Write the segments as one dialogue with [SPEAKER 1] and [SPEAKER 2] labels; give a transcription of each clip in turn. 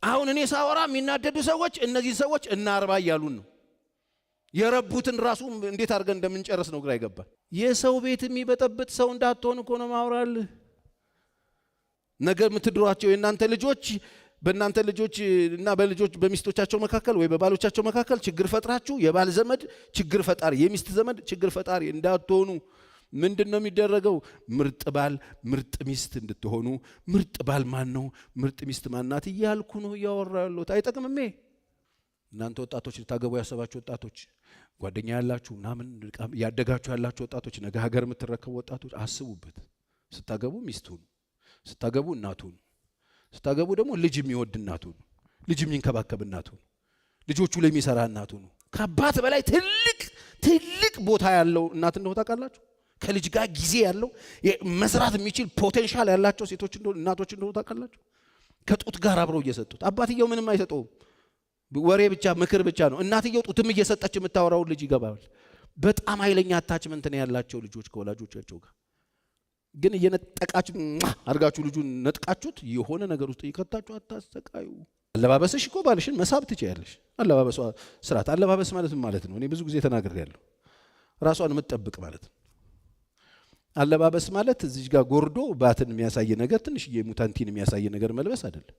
[SPEAKER 1] አሁን እኔ ሳወራ የሚናደዱ ሰዎች እነዚህ ሰዎች እናርባ እያሉን ነው። የረቡትን ራሱ እንዴት አድርገን እንደምንጨርስ ነው ግራ ይገባል። የሰው ቤት የሚበጠብጥ ሰው እንዳትሆን እኮ ነው ማውራልህ። ነገ የምትድሯቸው የእናንተ ልጆች በእናንተ ልጆች እና በልጆች በሚስቶቻቸው መካከል ወይ በባሎቻቸው መካከል ችግር ፈጥራችሁ የባል ዘመድ ችግር ፈጣሪ የሚስት ዘመድ ችግር ፈጣሪ እንዳትሆኑ ምንድነው የሚደረገው? ምርጥ ባል ምርጥ ሚስት እንድትሆኑ። ምርጥ ባል ማን ነው? ምርጥ ሚስት ማናት እያልኩ ነው እያወራለሁ። አይጠቅምም። እናንተ ወጣቶች ልታገቡ ያሰባችሁ ወጣቶች፣ ጓደኛ ያላችሁ ምናምን ያደጋችሁ ያላችሁ ወጣቶች፣ ነገ ሀገር የምትረከቡ ወጣቶች አስቡበት። ስታገቡ ሚስቱን፣ ስታገቡ እናቱን፣ ስታገቡ ደግሞ ልጅ የሚወድ እናቱን፣ ልጅ የሚንከባከብ እናቱን፣ ልጆቹ ላይ የሚሰራ እናቱን። ከአባት በላይ ትልቅ ቦታ ያለው እናት እንደሆነ ታውቃላችሁ። ከልጅ ጋር ጊዜ ያለው መስራት የሚችል ፖቴንሻል ያላቸው ሴቶች እንደሆነ እናቶች እንደሆነ ታውቃላችሁ። ከጡት ጋር አብረው እየሰጡት አባትየው ምንም አይሰጠውም። ወሬ ብቻ ምክር ብቻ ነው። እናትየው ጡትም እየሰጠች የምታወራው ልጅ ይገባል። በጣም ኃይለኛ አታችመንት ነው ያላቸው ልጆች ከወላጆቻቸው ጋር። ግን እየነጠቃችሁ አድርጋችሁ ልጁን ነጥቃችሁት የሆነ ነገር ውስጥ ይከታችሁ አታሰቃዩ። አለባበስሽ እኮ ባልሽን መሳብ ትችያለሽ። አለባበሷ ስርዓት። አለባበስ ማለት ነው እኔ ብዙ ጊዜ ተናግሬያለሁ፣ ራሷን የምትጠብቅ ማለት ነው። አለባበስ ማለት እዚህ ጋር ጎርዶ ባትን የሚያሳይ ነገር ትንሽዬ ሙታንቲን የሚያሳይ ነገር መልበስ አይደለም።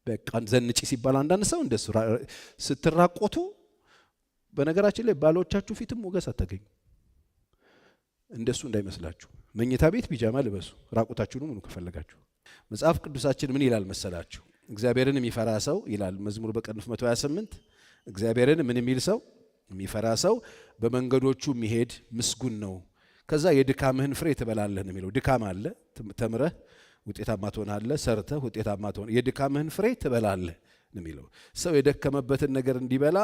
[SPEAKER 1] በቃ ዘንጪ ሲባል አንዳንድ ሰው እንደሱ ስትራቆቱ፣ በነገራችን ላይ ባሎቻችሁ ፊትም ሞገስ አታገኙ። እንደሱ እንዳይመስላችሁ። መኝታ ቤት ቢጃማ ልበሱ፣ ራቆታችሁን ምኑ ከፈለጋችሁ። መጽሐፍ ቅዱሳችን ምን ይላል መሰላችሁ? እግዚአብሔርን የሚፈራ ሰው ይላል መዝሙር በቅንፍ 128 እግዚአብሔርን ምን የሚል ሰው? የሚፈራ ሰው በመንገዶቹ የሚሄድ ምስጉን ነው። ከዛ የድካምህን ፍሬ ትበላለህ ነው የሚለው። ድካም አለ፣ ተምረህ ውጤታማ ትሆናለህ፣ ሰርተህ ውጤታማ ትሆናለህ። የድካምህን ፍሬ ትበላለህ ነው የሚለው። ሰው የደከመበትን ነገር እንዲበላ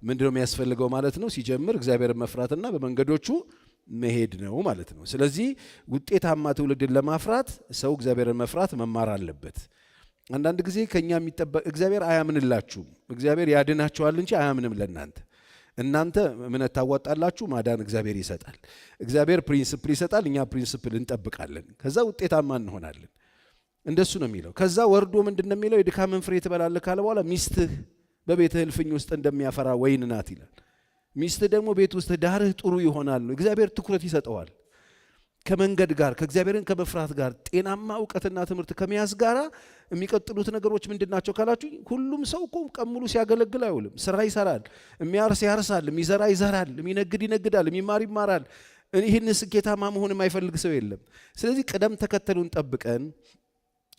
[SPEAKER 1] ምንድነው የሚያስፈልገው ማለት ነው? ሲጀምር እግዚአብሔርን መፍራትና በመንገዶቹ መሄድ ነው ማለት ነው። ስለዚህ ውጤታማ ትውልድን ለማፍራት ሰው እግዚአብሔርን መፍራት መማር አለበት። አንዳንድ ጊዜ ከኛ የሚጠበቅ እግዚአብሔር አያምንላችሁም። እግዚአብሔር ያድናችኋል እንጂ አያምንም ለእናንተ። እናንተ እምነት ታዋጣላችሁ፣ ማዳን እግዚአብሔር ይሰጣል። እግዚአብሔር ፕሪንሲፕል ይሰጣል፣ እኛ ፕሪንሲፕል እንጠብቃለን። ከዛ ውጤታማ እንሆናለን። እንደሱ ነው የሚለው። ከዛ ወርዶ ምንድን ነው የሚለው? የድካምን ፍሬ ትበላለህ ካለ በኋላ ሚስትህ በቤትህ እልፍኝ ውስጥ እንደሚያፈራ ወይን ናት ይላል። ሚስትህ ደግሞ ቤት ውስጥ ዳርህ ጥሩ ይሆናል ነው። እግዚአብሔር ትኩረት ይሰጠዋል። ከመንገድ ጋር ከእግዚአብሔርን ከመፍራት ጋር ጤናማ እውቀትና ትምህርት ከመያዝ ጋር የሚቀጥሉት ነገሮች ምንድናቸው ካላችሁ፣ ሁሉም ሰው እኮ ቀን ሙሉ ሲያገለግል አይውልም። ስራ ይሰራል፣ የሚያርስ ያርሳል፣ የሚዘራ ይዘራል፣ የሚነግድ ይነግዳል፣ የሚማር ይማራል። ይህን ስኬታማ መሆን የማይፈልግ ሰው የለም። ስለዚህ ቅደም ተከተሉን ጠብቀን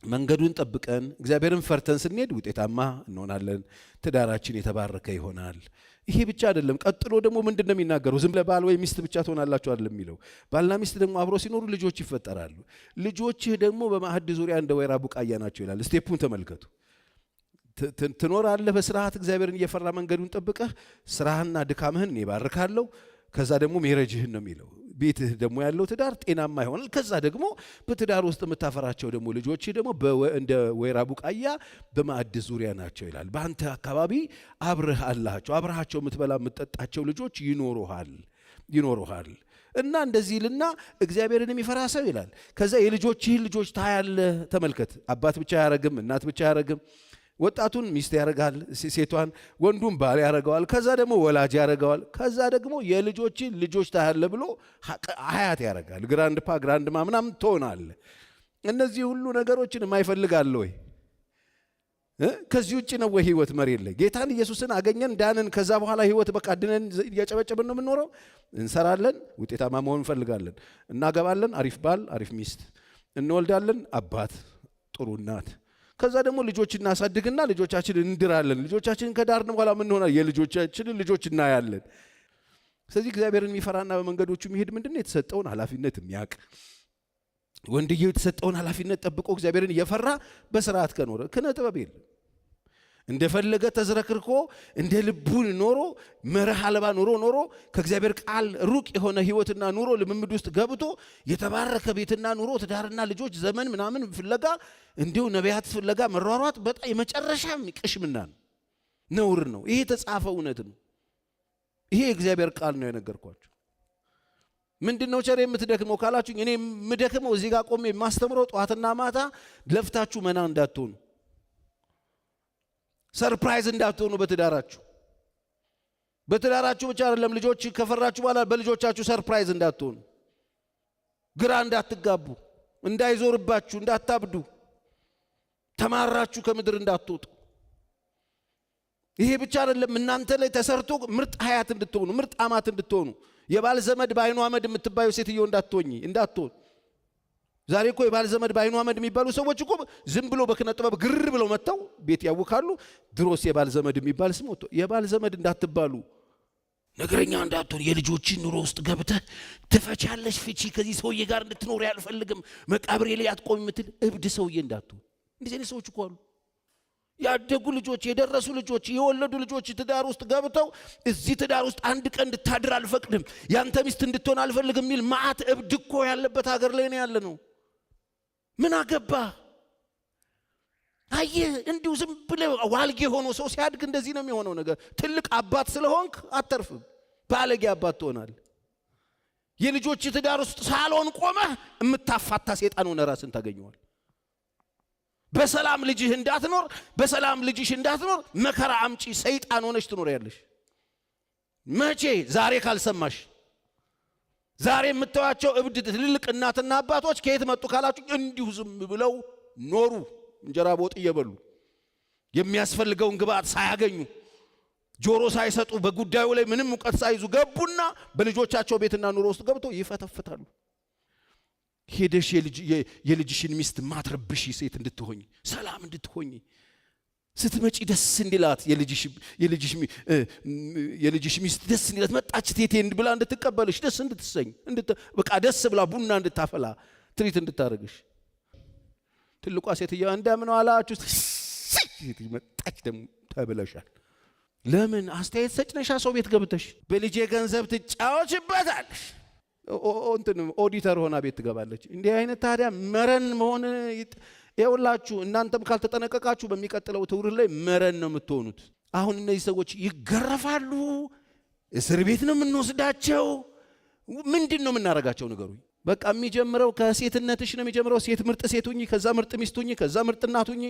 [SPEAKER 1] መንገዱን ጠብቀን እግዚአብሔርን ፈርተን ስንሄድ ውጤታማ እንሆናለን። ትዳራችን የተባረከ ይሆናል። ይሄ ብቻ አይደለም። ቀጥሎ ደግሞ ምንድነው የሚናገረው? ዝም ለባል ወይ ሚስት ብቻ ትሆናላችሁ አይደለም የሚለው። ባልና ሚስት ደግሞ አብሮ ሲኖሩ ልጆች ይፈጠራሉ። ልጆችህ ደግሞ በማዕድ ዙሪያ እንደ ወይራ ቡቃያ ናቸው ይላል። ስቴፑን ተመልከቱ። ትኖራለህ በስርዓት እግዚአብሔርን እየፈራ መንገዱን ጠብቀህ፣ ስራህና ድካምህን እኔ ባርካለሁ። ከዛ ደግሞ ሜሬጅህን ነው የሚለው። ቤትህ ደግሞ ያለው ትዳር ጤናማ ይሆናል። ከዛ ደግሞ በትዳር ውስጥ የምታፈራቸው ደግሞ ልጆች ደግሞ እንደ ወይራ ቡቃያ በማዕድ ዙሪያ ናቸው ይላል። በአንተ አካባቢ አብረህ አላቸው፣ አብረሃቸው የምትበላ የምትጠጣቸው ልጆች ይኖሩሃል። እና እንደዚህ ይልና እግዚአብሔርን የሚፈራ ሰው ይላል። ከዛ የልጆችህን ልጆች ታያለህ። ተመልከት። አባት ብቻ አያረግም፣ እናት ብቻ አያረግም። ወጣቱን ሚስት ያረጋል፣ ሴቷን ወንዱን ባል ያረጋዋል። ከዛ ደግሞ ወላጅ ያረጋዋል። ከዛ ደግሞ የልጆችን ልጆች ታያለ ብሎ ሀያት ያረጋል። ግራንድ ማ ምናምን ትሆናለህ። እነዚህ ሁሉ ነገሮችን የማይፈልጋለ ወይ? ከዚህ ውጭ ነው ወይ ህይወት? መሬት ላይ ጌታን ኢየሱስን አገኘን፣ ዳንን። ከዛ በኋላ ህይወት በቃ ድነን እያጨበጨብን ነው የምንኖረው። እንሰራለን፣ ውጤታማ መሆን እንፈልጋለን፣ እናገባለን፣ አሪፍ ባል አሪፍ ሚስት፣ እንወልዳለን፣ አባት ጥሩ እናት። ከዛ ደግሞ ልጆች እናሳድግና ልጆቻችንን እንድራለን። ልጆቻችንን ከዳርን በኋላ ምን ሆናል? የልጆቻችንን ልጆች እናያለን። ስለዚህ እግዚአብሔርን የሚፈራና በመንገዶቹ የሚሄድ ምንድነው? የተሰጠውን ኃላፊነት የሚያውቅ ወንድየው የተሰጠውን ኃላፊነት ጠብቆ እግዚአብሔርን እየፈራ በስርዓት ከኖረ ክነ ጥበብ የለም። እንደፈለገ ተዝረክርኮ እንደ ልቡን ኖሮ መርህ አልባ ኖሮ ከእግዚአብሔር ቃል ሩቅ የሆነ ህይወትና ኑሮ ልምምድ ውስጥ ገብቶ የተባረከ ቤትና ኑሮ ትዳርና ልጆች ዘመን ምናምን ፍለጋ እንዲሁ ነቢያት ፍለጋ መሯሯጥ በጣም የመጨረሻ ቅሽምና ነው፣ ነውር ነው። ይሄ የተጻፈ እውነት ነው። ይሄ እግዚአብሔር ቃል ነው የነገርኳችሁ። ምንድነው ቸር የምትደክመው ካላችሁ፣ እኔ የምደክመው እዚህ ጋር ቆሜ የማስተምረው ጧትና ማታ ለፍታችሁ መና እንዳትሆኑ። ሰርፕራይዝ እንዳትሆኑ በትዳራችሁ ብቻ አይደለም ልጆች ከፈራችሁ በኋላ በልጆቻችሁ ሰርፕራይዝ እንዳትሆኑ፣ ግራ እንዳትጋቡ፣ እንዳይዞርባችሁ፣ እንዳታብዱ፣ ተማራችሁ ከምድር እንዳትወጡ። ይሄ ብቻ አይደለም እናንተ ላይ ተሰርቶ ምርጥ ሀያት እንድትሆኑ፣ ምርጥ አማት እንድትሆኑ፣ የባል ዘመድ ባይኑ አመድ የምትባዩ ሴትዮ እንዳትሆን። ዛሬ እኮ የባል ዘመድ ባይኑ አመድ የሚባሉ ሰዎች እኮ ዝም ብሎ በክነ ጥበብ ግር ብለው መጥተው ቤት ያውካሉ። ድሮስ የባል ዘመድ የሚባል ስም ወጥቶ የባል ዘመድ እንዳትባሉ፣ ነገረኛ እንዳትሆን፣ የልጆችን ኑሮ ውስጥ ገብተህ ትፈቻለሽ፣ ፍቺ፣ ከዚህ ሰውዬ ጋር እንድትኖር ያልፈልግም፣ መቃብሬ ላይ አትቆም የምትል እብድ ሰውዬ እንዳትሆን። እንደዚህ አይነት ሰዎች እኮ አሉ። ያደጉ ልጆች፣ የደረሱ ልጆች፣ የወለዱ ልጆች ትዳር ውስጥ ገብተው እዚህ ትዳር ውስጥ አንድ ቀን እንድታድር አልፈቅድም፣ ያንተ ሚስት እንድትሆን አልፈልግም የሚል ማአት እብድ እኮ ያለበት ሀገር ላይ ነው ያለ ነው። ምን አገባ? አየህ እንዲሁ ዝም ብለህ ዋልጌ ሆኖ ሰው ሲያድግ እንደዚህ ነው የሚሆነው ነገር። ትልቅ አባት ስለሆንክ አተርፍም፣ ባለጌ አባት ትሆናለህ። የልጆች ትዳር ውስጥ ሳሎን ቆመህ የምታፋታ ሴጣን ሆነ ራስን ታገኘዋል። በሰላም ልጅህ እንዳትኖር፣ በሰላም ልጅሽ እንዳትኖር መከራ አምጪ ሰይጣን ሆነሽ ትኖሪያለሽ። መቼ? ዛሬ ካልሰማሽ። ዛሬ የምታዩአቸው እብድ ትልልቅ እናትና አባቶች ከየት መጡ ካላችሁ እንዲሁ ዝም ብለው ኖሩ። እንጀራ በወጥ እየበሉ የሚያስፈልገውን ግብአት ሳያገኙ ጆሮ ሳይሰጡ በጉዳዩ ላይ ምንም እውቀት ሳይዙ ገቡና በልጆቻቸው ቤትና ኑሮ ውስጥ ገብተው ይፈተፍታሉ። ሄደሽ የልጅሽን ሚስት ማትረብሽ ሴት እንድትሆኝ፣ ሰላም እንድትሆኝ፣ ስትመጪ ደስ እንዲላት የልጅሽ ሚስት ደስ እንዲላት መጣች ቴቴ ብላ እንድትቀበልሽ፣ ደስ እንድትሰኝ፣ በቃ ደስ ብላ ቡና እንድታፈላ ትሪት እንድታረግሽ። ትልቋ ሴትየዋ እንደምን ዋላችሁ መጣች ደግሞ ተብለሻል። ለምን? አስተያየት ሰጭ ነሻ። ሰው ቤት ገብተሽ በልጄ ገንዘብ ትጫወችበታለሽ። ኦዲተር ሆና ቤት ትገባለች። እንዲህ አይነት ታዲያ መረን መሆን ይኸውላችሁ፣ እናንተም ካልተጠነቀቃችሁ በሚቀጥለው ትውልድ ላይ መረን ነው የምትሆኑት። አሁን እነዚህ ሰዎች ይገረፋሉ፣ እስር ቤት ነው የምንወስዳቸው። ምንድን ነው የምናረጋቸው? ንገሩኝ። በቃ የሚጀምረው ከሴትነትሽ ነው የሚጀምረው። ሴት ምርጥ ሴት ሁኚ፣ ከዛ ምርጥ ሚስት ሁኚ፣ ከዛ ምርጥ እናት ሁኚ፣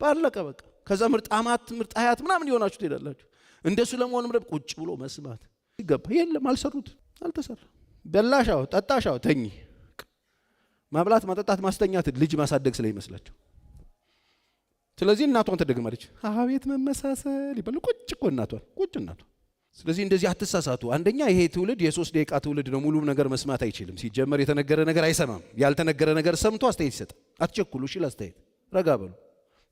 [SPEAKER 1] ባለቀ በቃ። ከዛ ምርጥ አማት፣ ምርጥ አያት ምናምን ይሆናችሁ ትሄዳላችሁ። እንደሱ ለመሆንም ደግሞ ቁጭ ብሎ መስማት ይገባ። የለም አልሰሩት፣ አልተሰራ። በላሻው፣ ጠጣሻው፣ ተኚ። ማብላት፣ ማጠጣት፣ ማስተኛት ልጅ ማሳደግ ስለሚመስላቸው ስለዚህ እናቷን ተደግማለች። አቤት መመሳሰል ይባል። ቁጭ እኮ እናቷን ቁጭ እናቷን። ስለዚህ እንደዚህ አትሳሳቱ። አንደኛ ይሄ ትውልድ የ3 ደቂቃ ትውልድ ነው። ሙሉ ነገር መስማት አይችልም። ሲጀመር የተነገረ ነገር አይሰማም። ያልተነገረ ነገር ሰምቶ አስተያየት ይሰጥ። አትቸኩሉ። እሺ፣ ለአስተያየት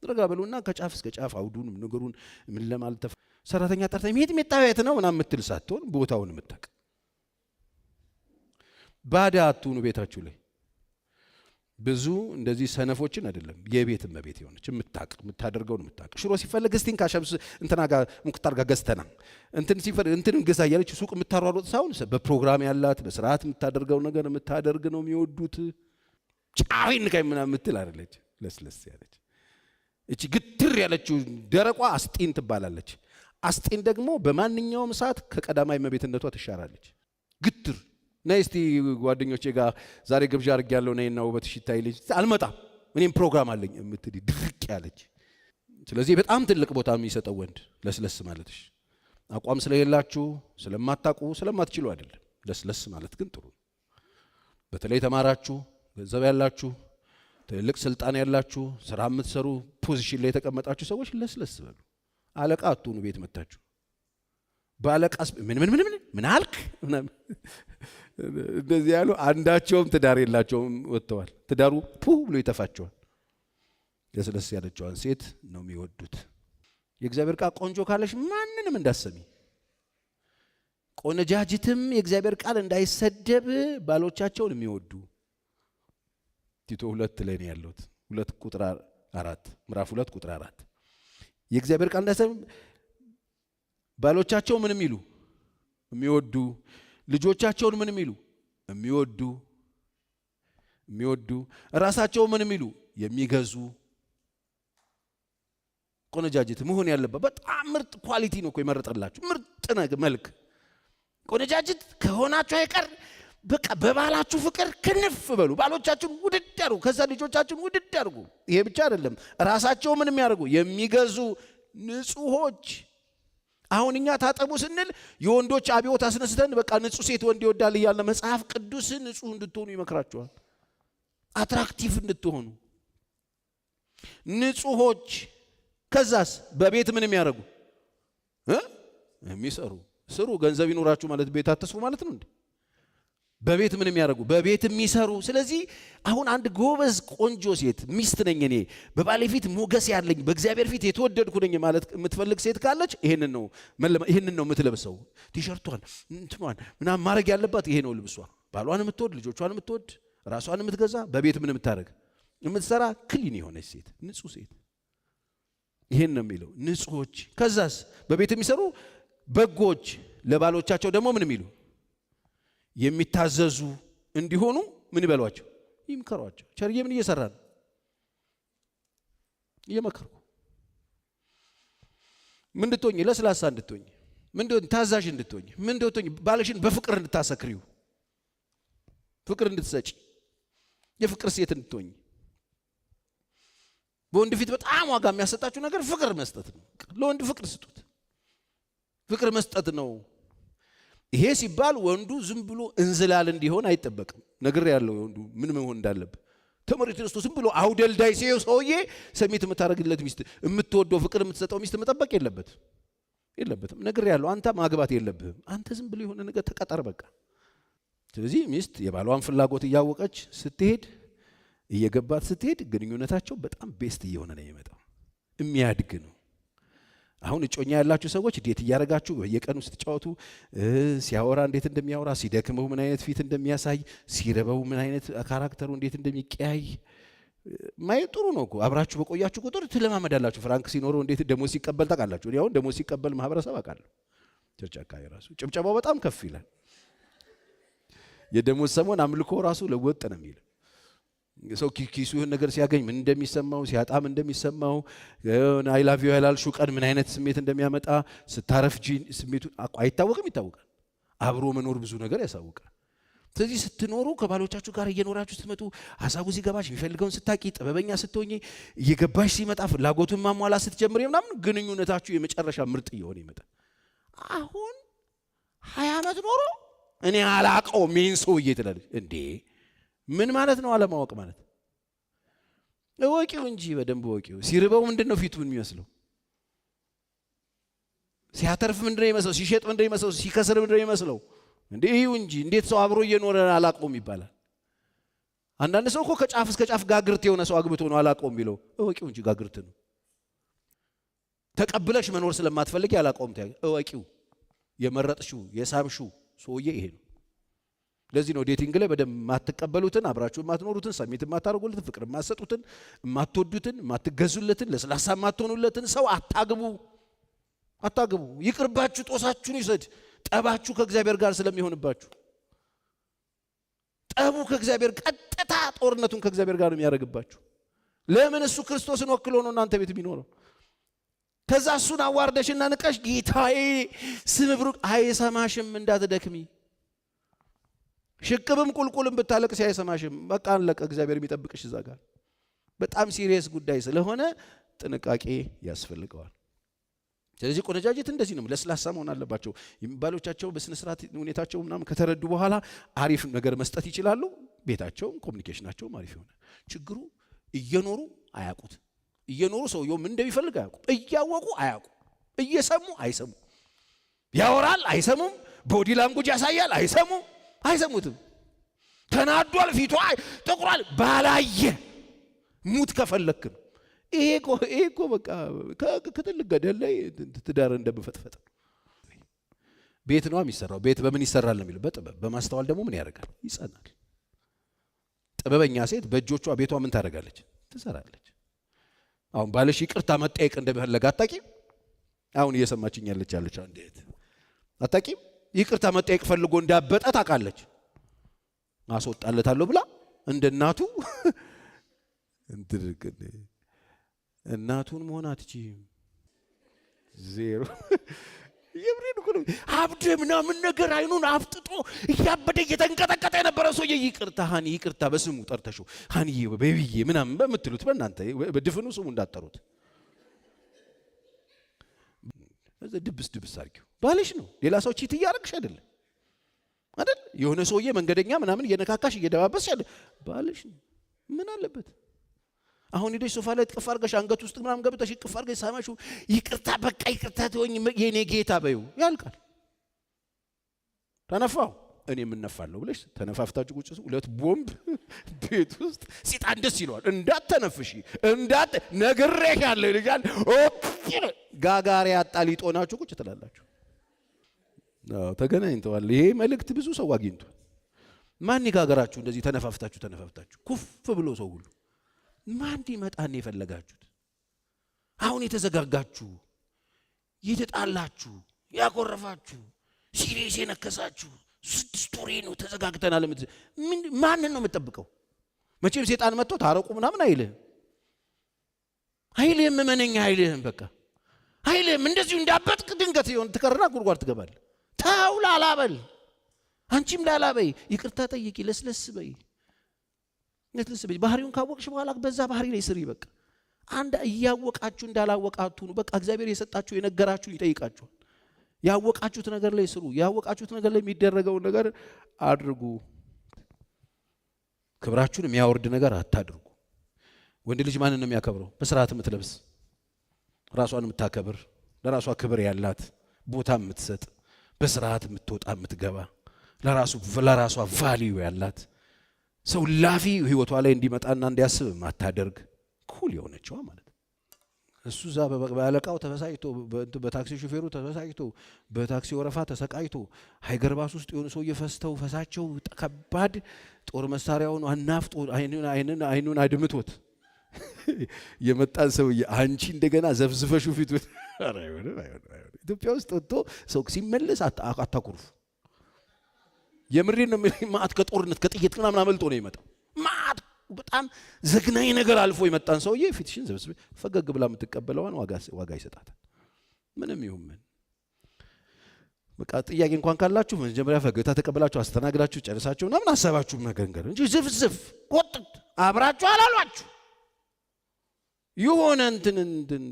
[SPEAKER 1] ረጋ በሉና ከጫፍ እስከ ጫፍ አውዱን ነገሩን ምን ለማለት ሰራተኛ ጠርታ ሜት ሜጣውያት ነው ምናምን የምትል ሳትሆን ቦታውን የምታውቅ ባዳ አትሁኑ። ቤታችሁ ላይ ብዙ እንደዚህ ሰነፎችን አይደለም፣ የቤት እመቤት የሆነች የምታደርገውን የምታውቅ። ሽሮ ሲፈልግ እስቲን ካሸብስ እንትና ጋር ሙክታር ጋር ገዝተና እንትን ሲፈልግ እንትን ገዛ እያለች ሱቅ የምታሯሯጥ ሳይሆን በፕሮግራም ያላት በስርዓት የምታደርገው ነገር የምታደርግ ነው የሚወዱት። ጫዊን ከይ ምናምን የምትል አይደለች፣ ለስለስ ያለች። እቺ ግትር ያለችው ደረቋ አስጢን ትባላለች። አስጢን ደግሞ በማንኛውም ሰዓት ከቀዳማይ እመቤትነቷ ትሻራለች። ግትር ነይ እስቲ ጓደኞቼ ጋር ዛሬ ግብዣ አድርጌያለሁ ነይና ውበትሽ ይታይ ልጅ አልመጣም እኔም ፕሮግራም አለኝ የምትል ድርቅ ያለች። ስለዚህ በጣም ትልቅ ቦታ የሚሰጠው ወንድ ለስለስ ማለትሽ። አቋም ስለሌላችሁ ስለማታውቁ ስለማትችሉ አይደለም። ለስለስ ማለት ግን ጥሩ። በተለይ ተማራችሁ፣ ገንዘብ ያላችሁ፣ ትልቅ ስልጣን ያላችሁ፣ ስራ የምትሰሩ፣ ፖዚሽን ላይ የተቀመጣችሁ ሰዎች ለስለስ በሉ። አለቃ አትሁኑ። ቤት መጣችሁ ባለቃስ ምን አልክ እንደዚህ ያሉ አንዳቸውም ትዳር የላቸውም ወጥተዋል። ትዳሩ ብሎ ይተፋቸዋል። ለስለስ ያለችዋን ሴት ነው የሚወዱት። የእግዚአብሔር ቃል ቆንጆ ካለሽ ማንንም እንዳሰሚ። ቆነጃጅትም የእግዚአብሔር ቃል እንዳይሰደብ ባሎቻቸውን የሚወዱ ቲቶ 2 ላይ ነው ያለው። 2 ቁጥር 4 ምዕራፍ 2 ቁጥር 4 የእግዚአብሔር ቃል እንዳይሰደብ ባሎቻቸው ምንም ይሉ የሚወዱ፣ ልጆቻቸውን ምንም ይሉ የሚወዱ ራሳቸው ምንም ይሉ የሚገዙ። ቆነጃጅት መሆን ያለበት በጣም ምርጥ ኳሊቲ ነው እኮ የመረጠላችሁ፣ ምርጥ መልክ። ቆነጃጅት ከሆናችሁ አይቀር በቃ በባላችሁ ፍቅር ክንፍ በሉ። ባሎቻችሁን ውድድ ያርጉ፣ ከዛ ልጆቻችሁን ውድድ ያርጉ። ይሄ ብቻ አይደለም፣ ራሳቸው ምንም ያርጉ፣ የሚገዙ፣ ንጹሆች። አሁን እኛ ታጠቡ ስንል የወንዶች አብዮት አስነስተን በቃ ንጹህ ሴት ወንድ ይወዳል እያለ መጽሐፍ ቅዱስ ንጹህ እንድትሆኑ ይመክራችኋል። አትራክቲቭ እንድትሆኑ ንጹሆች። ከዛስ በቤት ምን የሚያደርጉ የሚሰሩ ስሩ። ገንዘብ ይኖራችሁ ማለት ቤት አትስሩ ማለት ነው እንዴ? በቤት ምን የሚያደርጉ በቤት የሚሰሩ። ስለዚህ አሁን አንድ ጎበዝ ቆንጆ ሴት ሚስት ነኝ እኔ በባሌ ፊት ሞገስ ያለኝ በእግዚአብሔር ፊት የተወደድኩ ነኝ ማለት የምትፈልግ ሴት ካለች ይሄንን ነው የምትለብሰው። ቲሸርቷን እንትኗን ምናምን ማድረግ ያለባት ይሄ ነው ልብሷ። ባሏን የምትወድ ልጆቿን የምትወድ ራሷን የምትገዛ በቤት ምን የምታደርግ የምትሰራ ክሊን የሆነች ሴት ንጹህ ሴት። ይሄን ነው የሚለው ንጹሆች። ከዛስ በቤት የሚሰሩ በጎች፣ ለባሎቻቸው ደግሞ ምን የሚሉ የሚታዘዙ እንዲሆኑ ምን ይበሏቸው ይምከሯቸው። ቸርዬ ምን እየሰራ ነው? እየመከርኩ ምን እንድትሆኝ ለስላሳ እንድትሆኝ ምን እንድትሆኝ ታዛዥ እንድትሆኝ ምን እንድትሆኝ ባልሽን በፍቅር እንድታሰክሪው ፍቅር እንድትሰጪ የፍቅር ሴት እንድትሆኝ። በወንድ ፊት በጣም ዋጋ የሚያሰጣችሁ ነገር ፍቅር መስጠት ነው። ለወንድ ፍቅር ስጡት። ፍቅር መስጠት ነው። ይሄ ሲባል ወንዱ ዝም ብሎ እንዝላል እንዲሆን አይጠበቅም። ነገር ያለው ወንዱ ምን መሆን እንዳለበት ተመሪት ክርስቶስ ዝም ብሎ አውደልዳይ ሰውዬ ሰሚት የምታደርግለት ሚስት የምትወደው ፍቅር የምትሰጠው ሚስት መጠበቅ የለበትም። ነገር ያለው አንተ ማግባት የለብህም። አንተ ዝም ብሎ የሆነ ነገር ተቀጠር በቃ። ስለዚህ ሚስት የባሏን ፍላጎት እያወቀች ስትሄድ እየገባት ስትሄድ ግንኙነታቸው በጣም ቤስት እየሆነ ነው የሚመጣው። የሚያድግ ነው። አሁን እጮኛ ያላችሁ ሰዎች እንዴት እያደረጋችሁ በየቀኑ ስትጫወቱ ሲያወራ እንዴት እንደሚያወራ ሲደክመው ምን አይነት ፊት እንደሚያሳይ ሲረበው ምን አይነት ካራክተሩ እንዴት እንደሚቀያይ ማየት ጥሩ ነው እኮ። አብራችሁ በቆያችሁ ቁጥር ትለማመዳላችሁ። ፍራንክ ሲኖረው እንዴት ደሞዝ ሲቀበል ታውቃላችሁ። እኔ አሁን ደሞዝ ሲቀበል ማህበረሰብ አውቃለሁ። ቸርች አካባቢ ራሱ ጭብጨባው በጣም ከፍ ይላል። የደሞዝ ሰሞን አምልኮ ራሱ ለወጥ ነው የሚል ሰው ኪሱ ይሁን ነገር ሲያገኝ ምን እንደሚሰማው ሲያጣም እንደሚሰማው አይ ላቭ ዩ ያላልሽው ቀን ምን አይነት ስሜት እንደሚያመጣ ስታረፍጂ ስሜቱ አይታወቅም። ይታወቃል። አብሮ መኖር ብዙ ነገር ያሳውቃል። ስለዚህ ስትኖሩ ከባሎቻችሁ ጋር እየኖራችሁ ስትመጡ ሐሳቡ ሲገባሽ የሚፈልገውን ስታቂ ጥበበኛ ስትሆኚ እየገባሽ ሲመጣ ፍላጎቱን ማሟላት ስትጀምሪ ምናምን ግንኙነታችሁ የመጨረሻ ምርጥ እየሆነ ይመጣል። አሁን 20 ዓመት ኖሮ እኔ አላቀው ምን ሰውዬ ትላለች እንዴ? ምን ማለት ነው አለማወቅ ማለት? እወቂው እንጂ በደንብ እወቂው። ሲርበው ምንድነው ፊቱን የሚመስለው? ሲያተርፍ ምንድነው የሚመስለው? ሲሸጥ ምንድነው የሚመስለው? ሲከስር ምንድነው የሚመስለው? እንዴ ይሁ እንጂ እንዴት ሰው አብሮ እየኖረ አላቀውም ይባላል? አንዳንድ ሰው እኮ ከጫፍ እስከ ጫፍ ጋግርት የሆነ ሰው አግብቶ ነው አላቀውም የሚለው። እወቂው እንጂ ጋግርት ነው። ተቀብለሽ መኖር ስለማትፈልጊ አላቀውም እወቂው። የመረጥሽው የሳምሽው ሰውዬ ይሄ ነው። ለዚህ ነው ዴቲንግ ላይ በደም ማትቀበሉትን አብራችሁ ማትኖሩትን ሰሚት ማታረጉለትን ፍቅር ማሰጡትን ማትወዱትን ማትገዙለትን ለስላሳ ማትሆኑለትን ሰው አታግቡ። ይቅርባችሁ። ጦሳችሁን ይሰድ። ጠባችሁ ከእግዚአብሔር ጋር ስለሚሆንባችሁ ጠቡ ከእግዚአብሔር ቀጥታ ጦርነቱን ከእግዚአብሔር ጋር ነው የሚያደርግባችሁ። ለምን? እሱ ክርስቶስን ወክሎ ነው እናንተ ቤት የሚኖረው። ከዛ እሱን አዋርደሽና ንቀሽ ጌታዬ ስም ብሩክ አይሰማሽም እንዳትደክሚ። ሽቅብም ቁልቁልም ብታለቅስ አይሰማሽም። በቃ አለቀ። እግዚአብሔር የሚጠብቅሽ እዛ ጋር። በጣም ሲሪየስ ጉዳይ ስለሆነ ጥንቃቄ ያስፈልገዋል። ስለዚህ ቆነጃጅት እንደዚህ ነው፣ ለስላሳ መሆን አለባቸው። የሚባሎቻቸው በስነ ስርዓት ሁኔታቸው ምናምን ከተረዱ በኋላ አሪፍ ነገር መስጠት ይችላሉ። ቤታቸውም ኮሚኒኬሽናቸውም አሪፍ ይሆናል። ችግሩ እየኖሩ አያውቁት። እየኖሩ ሰውየው ምን እንደሚፈልግ አያውቁ። እያወቁ አያውቁ። እየሰሙ አይሰሙ። ያወራል አይሰሙም። ቦዲ ላንጉጅ ያሳያል አይሰሙትም። ተናዷል፣ ፊቷ ጠቁሯል፣ ባላየ ሙት ከፈለክ ነው። ይሄ እኮ በቃ ከትልቅ ገደል ላይ ትዳር እንደምፈጥፈጥ። ቤት ነው የሚሰራው። ቤት በምን ይሰራል ነው የሚለው? በጥበብ በማስተዋል ደግሞ ምን ያደርጋል? ይጸናል። ጥበበኛ ሴት በእጆቿ ቤቷ ምን ታደርጋለች? ትሰራለች። አሁን ባለሽ ይቅርታ መጠየቅ እንደሚፈልግ አታቂም? አሁን እየሰማችኝ ያለች አንዴት አታቂም? ይቅርታ መጠየቅ ፈልጎ እንዳበጠ ታውቃለች። አስወጣለታለሁ ብላ እንደ እናቱ እናቱን መሆን አትችይም። ዜሮ የብሬን እኮ ነው። አብደ ምናምን ነገር አይኑን አፍጥጦ እያበደ እየተንቀጠቀጠ የነበረ ሰውዬ ይቅርታ ሃኒ ይቅርታ በስሙ ጠርተሽው ሃኒዬ ቤቢዬ ምናምን በምትሉት በእናንተ በድፍኑ ስሙ እንዳጠሩት ከዛ ድብስ አድርጊው። ባልሽ ነው፣ ሌላ ሰው ቺት እያደረግሽ አይደለም አይደል? የሆነ ሰውዬ መንገደኛ ምናምን እየነካካሽ እየደባበስሽ አይደል? ባልሽ ነው። ምን አለበት? አሁን ሄደሽ ሶፋ ላይ ጥቅፍ አድርገሽ አንገት ውስጥ ምናምን ገብተሽ ጥቅፍ አድርገሽ ሳማሹ ይቅርታ በቃ ይቅርታ ተወኝ የኔ ጌታ በይው፣ ያልቃል። ተነፋው እኔ የምነፋለሁ ብለሽ ተነፋፍታችሁ ቁጭ ሁለት ቦምብ ቤት ውስጥ ሲጣን ደስ ይለዋል። እንዳትተነፍሺ ነግሬሻለሁ ይልሻል። ጋጋሪ አጣሊጦናችሁ ቁጭ ትላላችሁ። ተገናኝተዋል። ይሄ መልእክት ብዙ ሰው አግኝቷል። ማን ይጋገራችሁ እንደዚህ ተነፋፍታችሁ ኩፍ ብሎ ሰው ሁሉ ማን ይመጣን የፈለጋችሁት? አሁን የተዘጋጋችሁ የተጣላችሁ ያቆረፋችሁ ሲሪየስ የነከሳችሁ 6 ወር ነው ተዘጋግተናል። ማንን ነው የምትጠብቀው? መቼም ሴጣን መጥቶ ታረቁ ምናምን አይልህም መነኛ አይልህም። በቃ አይልህም። እንደዚሁ እንዳበጥክ ድንገት ይሆን ትከርና ጉድጓድ ትገባለህ። ታው ላላበል አንቺም ላላበይ ይቅርታ ጠይቂ፣ ለስለስ በይ። ባህሪውን ካወቅሽ በኋላ በዛ ባህሪ ላይ ስሪ። በቃ አንድ እያወቃችሁ እንዳላወቃችሁ ነው። በቃ እግዚአብሔር የሰጣችሁ የነገራችሁ ይጠይቃችኋል። ያወቃችሁት ነገር ላይ ስሩ። ያወቃችሁት ነገር ላይ የሚደረገውን ነገር አድርጉ። ክብራችሁን የሚያወርድ ነገር አታድርጉ። ወንድ ልጅ ማንን ነው የሚያከብረው? በስርዓት የምትለብስ ራሷን የምታከብር ለራሷ ክብር ያላት ቦታ የምትሰጥ በስርዓት የምትወጣ የምትገባ ለራሷ ቫልዩ ያላት ሰው ላፊ ህይወቷ ላይ እንዲመጣና እንዲያስብ ማታደርግ ኩል የሆነችዋ ማለት ነው። እሱ ዛ በአለቃው ተፈሳይቶ በታክሲ ሹፌሩ ተፈሳይቶ በታክሲ ወረፋ ተሰቃይቶ ሃይገርባስ ውስጥ የሆኑ ሰው እየፈስተው ፈሳቸው ከባድ ጦር መሳሪያውን አናፍጦ አይኑን አድምቶት የመጣን ሰውዬ አንቺ እንደገና ዘፍዝፈሹ ፊቱ ኢትዮጵያ ውስጥ ወጥቶ ሰው ሲመለስ አታኩርፉ። የምሬን ነው። ማአት ከጦርነት ከጥይት ምናምን አመልጦ ነው የመጣው። ማአት በጣም ዘግናኝ ነገር አልፎ የመጣን ሰውዬ ፊትሽን ዘብስበ ፈገግ ብላ የምትቀበለዋን ዋጋ ይሰጣታል። ምንም ይሁን ምን በቃ ጥያቄ እንኳን ካላችሁ መጀመሪያ ፈገግታ ተቀበላችሁ አስተናግዳችሁ ጨርሳችሁ ምናምን ሐሳባችሁ መገንገር እንጂ ዝፍዝፍ ቆጥጥ አብራችሁ አላሏችሁ የሆነ እንትን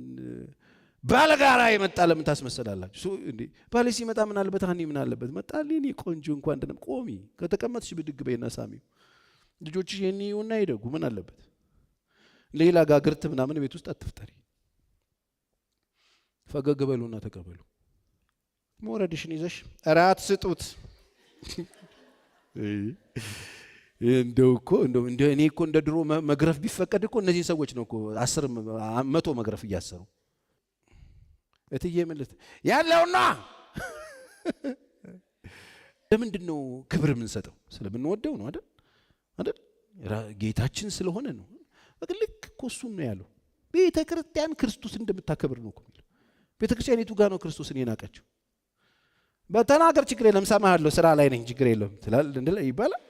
[SPEAKER 1] ባለጋራ የመጣ ለምን ታስመሰላላችሁ? እንዴ ባሌ ሲመጣ ምን አለበት? ሀኒ ምን አለበት? መጣልኝ ቆንጆ እንኳን እንደም ቆሚ ከተቀመጥሽ ብድግ በይና ሳሚው ልጆችሽ የኔውና ይደጉ ምን አለበት? ሌላ ጋግርት ምናምን ቤት ውስጥ አትፍጠሪ። ፈገግ በሉና ተቀበሉ። ሞረድሽን ይዘሽ እራት ስጡት። እንደው እኔ እኮ እንደ ድሮ መግረፍ ቢፈቀድ እኮ እነዚህ ሰዎች ነው እኮ 10 100 መግረፍ እያሰሩ እትዬ ምልት ያለውና ለምንድን ነው ክብር የምንሰጠው? ስለምንወደው ነው አይደል? ጌታችን ስለሆነ ነው። ልክ እኮ እሱም ነው ያለው። ቤተ ክርስቲያን ክርስቶስ እንደምታከብር ነው እኮ የሚለው። ቤተ ክርስቲያኒቱ ጋር ነው ክርስቶስን የናቀችው። በተናገር ችግር የለም ሰማሃለሁ፣ ስራ ላይ ነኝ ችግር የለም ትላል ይባላል።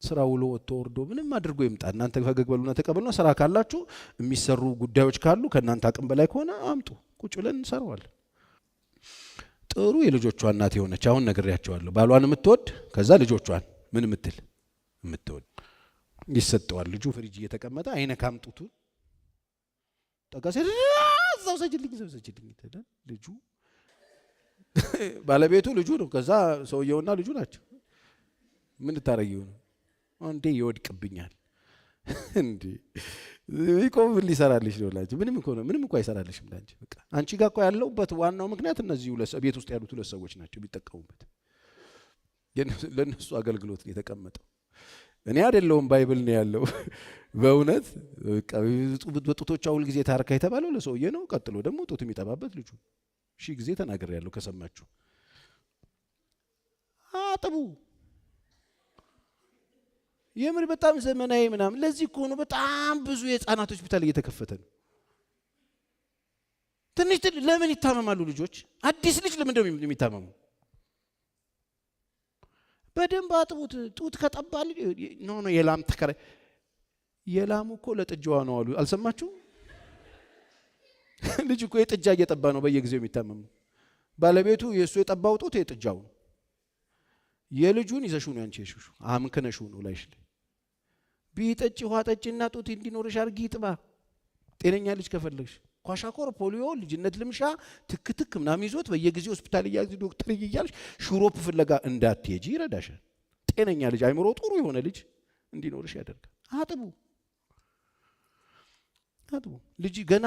[SPEAKER 1] ስራ ውሎ ወጥቶ ወርዶ ምንም አድርጎ ይምጣ። እናንተ ፈገግ በሉና ተቀበሉና ስራ ካላችሁ የሚሰሩ ጉዳዮች ካሉ ከእናንተ አቅም በላይ ከሆነ አምጡ፣ ቁጭ ብለን እንሰራዋለን። ጥሩ የልጆቿ እናት የሆነች አሁን ነግሬያቸዋለሁ። ባሏን የምትወድ ከዛ ልጆቿን ምን የምትወድ ይሰጠዋል። ልጁ ፍሪጅ እየተቀመጠ አይነካም ጡቱን ጠጋሴ ዘው ሰጅልኝ ይላል። ልጁ ባለቤቱ ልጁ ነው። ከዛ ሰውየውና ልጁ ናቸው። ምን ታረጊው ነው እንዴ? ይወድቅብኛል እንዴ? ይቆም ሊሰራልሽ ነው ላንቺ። ምንም እኮ አይሰራልሽም ላንቺ። በቃ አንቺ ጋር እኮ ያለውበት ዋናው ምክንያት እነዚህ ቤት ውስጥ ያሉት 2 ሰዎች ናቸው የሚጠቀሙበት። ለነሱ አገልግሎት ነው የተቀመጠው። እኔ አይደለሁም ባይብል ነው ያለው። በእውነት በቃ በጡቶቿ ሁል ጊዜ ታርካ የተባለው ለሰውዬ ነው። ቀጥሎ ደግሞ ጡት የሚጠባበት ልጁ። ሺህ ጊዜ ተናግሬያለሁ ከሰማችሁ። አጥቡ የምር በጣም ዘመናዊ ምናምን። ለዚህ እኮ ነው በጣም ብዙ የህፃናት ሆስፒታል እየተከፈተ ነው። ትንሽ ለምን ይታመማሉ ልጆች? አዲስ ልጅ ለምን ነው የሚታመሙ? በደንብ አጥቡት። ጡት ከጠባል ነው የላም ተከረ የላሙ እኮ ለጥጃዋ ነው አሉ። አልሰማችሁ? ልጅ እኮ የጥጃ እየጠባ ነው በየጊዜው የሚታመሙ። ባለቤቱ የእሱ የጠባው ጡት የጥጃው ነው። የልጁን ይዘሹ ነው አንቺ የሹሹ አምከነሹ ነው ላይሽ ቢጠጪ ውሃ ጠጪና ጡት እንዲኖርሽ አርጊ ጥባ። ጤነኛ ልጅ ከፈለግሽ ኳሻኮር፣ ፖሊዮ፣ ልጅነት ልምሻ ትክትክ ምናምን ይዞት በየጊዜው ሆስፒታል እያዚህ ዶክተር እያልሽ ሹሮፕ ፍለጋ እንዳትሄጂ ይረዳሻል። ጤነኛ ልጅ አይምሮ ጥሩ የሆነ ልጅ እንዲኖርሽ ያደርጋል። አጥቡ ልጅ ገና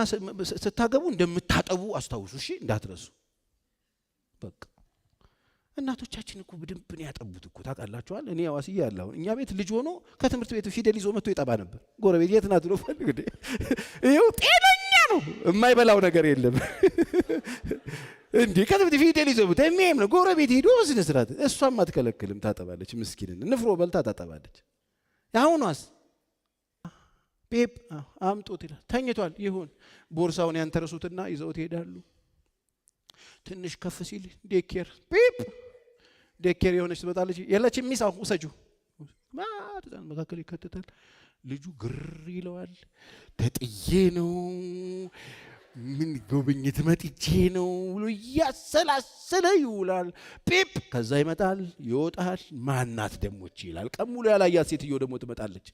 [SPEAKER 1] ስታገቡ እንደምታጠቡ አስታውሱ። እሺ እንዳትረሱ። በቃ እናቶቻችን እኮ በደንብ ያጠቡት እኮ ታውቃላችኋል። እኔ አዋስዬ ያለው እኛ ቤት ልጅ ሆኖ ከትምህርት ቤት ፊደል ይዞ መጥቶ ይጠባ ነበር። ጎረቤት የት ናት ነው ፈልግ እንዴ? ይኸው ጤነኛ ነው፣ የማይበላው ነገር የለም እንዴ። ከትምህርት ፊደል ይዞ መጥቶ እሜም ነው ጎረቤት ሄዶ በስነ ስርዓት እሷም አትከለክልም፣ ታጠባለች። ምስኪንን ንፍሮ በልታ ታጠባለች። ያሁኗስ ፔፕ አምጦት ይላል። ተኝቷል ይሁን ቦርሳውን ያንተረሱትና ይዘውት ይሄዳሉ። ትንሽ ከፍ ሲል ዴኬር ፔፕ ዴኬር የሆነች ትመጣለች። የለችም ሚሳው ውሰጁ ማጥታን መካከል ይከተታል። ልጁ ግር ይለዋል። ተጥዬ ነው ምን ጎብኝት መጥቼ ነው ብሎ ያሰላሰለ ይውላል። ፔፕ ከዛ ይመጣል ይወጣል። ማናት ደሞች ይላል። ቀሙሉ ያላያት ሴትዮ ደግሞ ትመጣለች።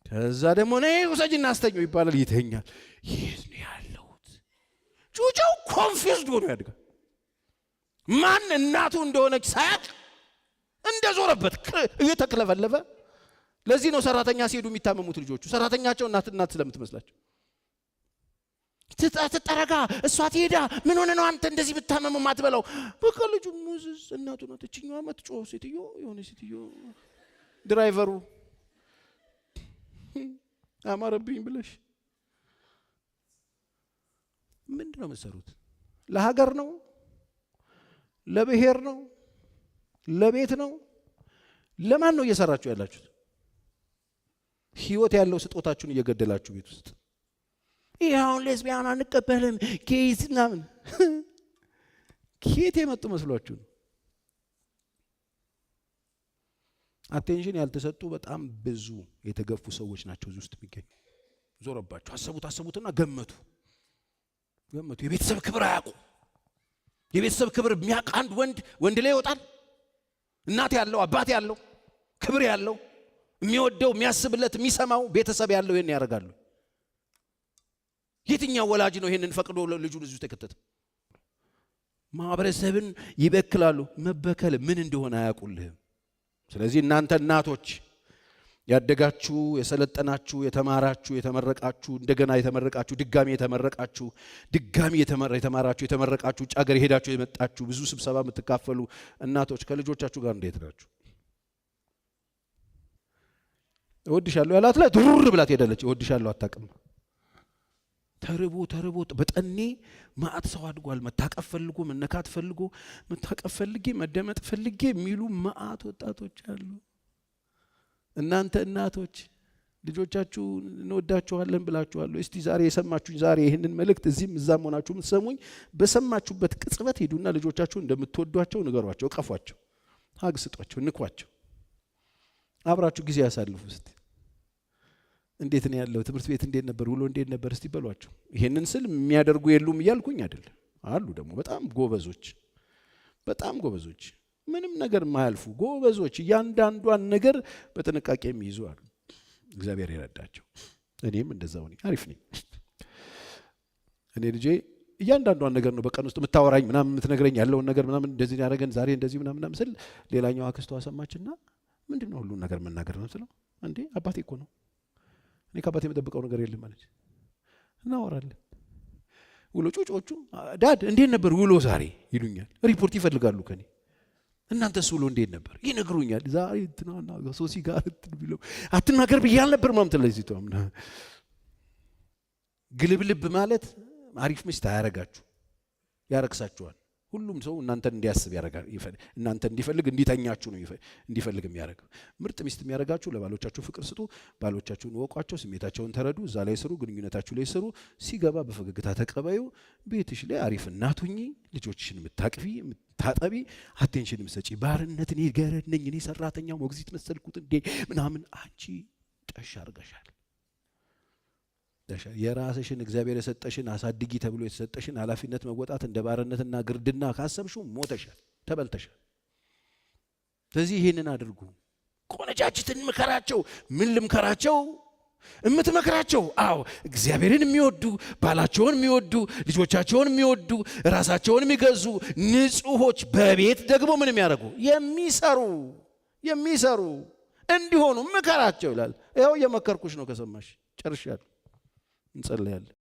[SPEAKER 1] ከዛ ደግሞ ነይ ውሰጂና አስተኛው ይባላል። ይተኛል። የት ነው ያለሁት? ጩጫው ኮንፊውዝድ ሆኖ ያድጋል። ማን እናቱ እንደሆነች ሳያቅ እንደዞረበት እየተክለፈለፈ። ለዚህ ነው ሰራተኛ ሲሄዱ የሚታመሙት ልጆቹ። ሰራተኛቸው እናት ስለምትመስላቸው ትጠረጋ እሷ ትሄዳ ምን ሆነ ነው አንተ እንደዚህ ብታመም ማትበላው? በቃ ልጁ ሙዝዝ እናቱ ነው። ተችኛዋ መጥጮህ ሴትዮ የሆነ ሴትዮ ድራይቨሩ አማረብኝ ብለሽ ምንድነው መሰሩት? ለሀገር ነው? ለብሔር ነው? ለቤት ነው? ለማን ነው እየሰራችሁ ያላችሁት? ህይወት ያለው ስጦታችሁን እየገደላችሁ ቤት ውስጥ ይሄው ሌዝቢያን አንቀበልም ኬዝ ምናምን ኬት የመጡ መስሏችሁ ነው? አቴንሽን ያልተሰጡ በጣም ብዙ የተገፉ ሰዎች ናቸው እዚህ ውስጥ የሚገኙ። ዞረባችሁ አሰቡትና ገመቱ። የቤተሰብ ክብር አያውቁ። የቤተሰብ ክብር የሚያውቅ አንድ ወንድ ላይ ይወጣል። እናት ያለው አባት ያለው ክብር ያለው የሚወደው የሚያስብለት የሚሰማው ቤተሰብ ያለው ይሄን ያደርጋሉ። የትኛው ወላጅ ነው ይሄንን ፈቅዶ ልጁን እዚህ ውስጥ የከተተው? ማህበረሰብን ይበክላሉ። መበከል ምን እንደሆነ አያውቁልህም። ስለዚህ እናንተ እናቶች ያደጋችሁ፣ የሰለጠናችሁ፣ የተማራችሁ፣ የተመረቃችሁ፣ እንደገና የተመረቃችሁ፣ ድጋሚ የተመረቃችሁ፣ ድጋሚ የተማራችሁ፣ የተመረቃችሁ፣ ውጭ ሀገር ሄዳችሁ የመጣችሁ፣ ብዙ ስብሰባ የምትካፈሉ እናቶች ከልጆቻችሁ ጋር እንዴት ናችሁ? እወድሻለሁ ያላት ላይ ድሩር ብላት ሄዳለች። እወድሻለሁ አታውቅም። ተርቦ በጠኔ ማአት ሰው አድጓል። መታቀፍ ፈልጎ መነካት ፈልጎ መታቀፍ ፈልጌ መደመጥ ፈልጌ የሚሉ ማአት ወጣቶች አሉ። እናንተ እናቶች ልጆቻችሁ እንወዳችኋለን ብላችኋል። እስቲ ዛሬ የሰማችሁኝ ዛሬ ይሄንን መልእክት እዚህም እዛም ሆናችሁ የምትሰሙኝ በሰማችሁበት ቅጽበት ሄዱና ልጆቻችሁ እንደምትወዷቸው ንገሯቸው፣ እቀፏቸው፣ ሀግ ስጧቸው፣ ንኳቸው፣ አብራችሁ ጊዜ ያሳልፉ። እስቲ እንዴት ነው ያለው? ትምህርት ቤት እንዴት ነበር? ውሎ እንዴት ነበር? እስቲ በሏቸው። ይሄንን ስል የሚያደርጉ የሉም እያልኩኝ አይደለም። አሉ ደግሞ በጣም ጎበዞች ምንም ነገር የማያልፉ ጎበዞች፣ እያንዳንዷን ነገር በጥንቃቄ የሚይዙ አሉ። እግዚአብሔር ይረዳቸው። እኔም እንደዛው ነኝ፣ አሪፍ ነኝ። እኔ ልጄ እያንዳንዷን ነገር ነው በቀን ውስጥ የምታወራኝ ምናምን የምትነግረኝ ያለውን ነገር ምናምን እንደዚህ ያደረገን ዛሬ እንደዚህ ምናምን ስል ሌላኛው አክስቷ ሰማችና ምንድነው ሁሉን ነገር መናገር ነው ስለው እንዴ አባቴ እኮ ነው እኔ ከአባቴ የምጠብቀው ነገር የለም ማለት እናወራለን። ውሎ ጩጮቹ ዳድ እንዴት ነበር ውሎ ዛሬ ይሉኛል። ሪፖርት ይፈልጋሉ ከኔ። እናንተስ ውሎ እንዴት ነበር ይነግሩኛል። ዛሬ እንትናና ሶሲ ጋር ብለው አትናገር ብያል ነበር ማምት ለዚህ ተምና ግልብልብ ማለት አሪፍ ሚስት አያረጋችሁ፣ ያረክሳችኋል። ሁሉም ሰው እናንተን እንዲያስብ ያረጋል። እናንተ እንዲፈልግ እንዲተኛችሁ ነው እንዲፈልግ የሚያረጋው። ምርጥ ሚስት የሚያረጋችሁ ለባሎቻችሁ ፍቅር ስጡ፣ ባሎቻችሁን ወቋቸው፣ ስሜታቸውን ተረዱ፣ እዛ ላይ ስሩ፣ ግንኙነታችሁ ላይ ስሩ። ሲገባ በፈገግታ ተቀበዩ። ቤትሽ ላይ አሪፍ እናት ሁኚ፣ ልጆችሽን የምታቅፊ የምታጠቢ፣ አቴንሽን የምትሰጪ። ባርነትን ይገረነኝ እኔ ሰራተኛው ሞግዚት መሰልኩት እንዴ ምናምን አንቺ ጠሽ አርገሻል። የራስሽን እግዚአብሔር የሰጠሽን አሳድጊ ተብሎ የተሰጠሽን ኃላፊነት መወጣት እንደ ባርነትና ግርድና ካሰብሽው ሞተሻል፣ ተበልተሻል። ስለዚህ ይሄንን አድርጉ። ቆነጃጅትን ምከራቸው። ምን ልምከራቸው? እምትመክራቸው አዎ እግዚአብሔርን የሚወዱ ባላቸውን የሚወዱ ልጆቻቸውን የሚወዱ ራሳቸውን የሚገዙ ንጹሖች በቤት ደግሞ ምን የሚያደርጉ የሚሰሩ እንዲሆኑ ምከራቸው ይላል። ይኸው እየመከርኩሽ ነው። ከሰማሽ ጨርሻለሁ። እንጸልያለን።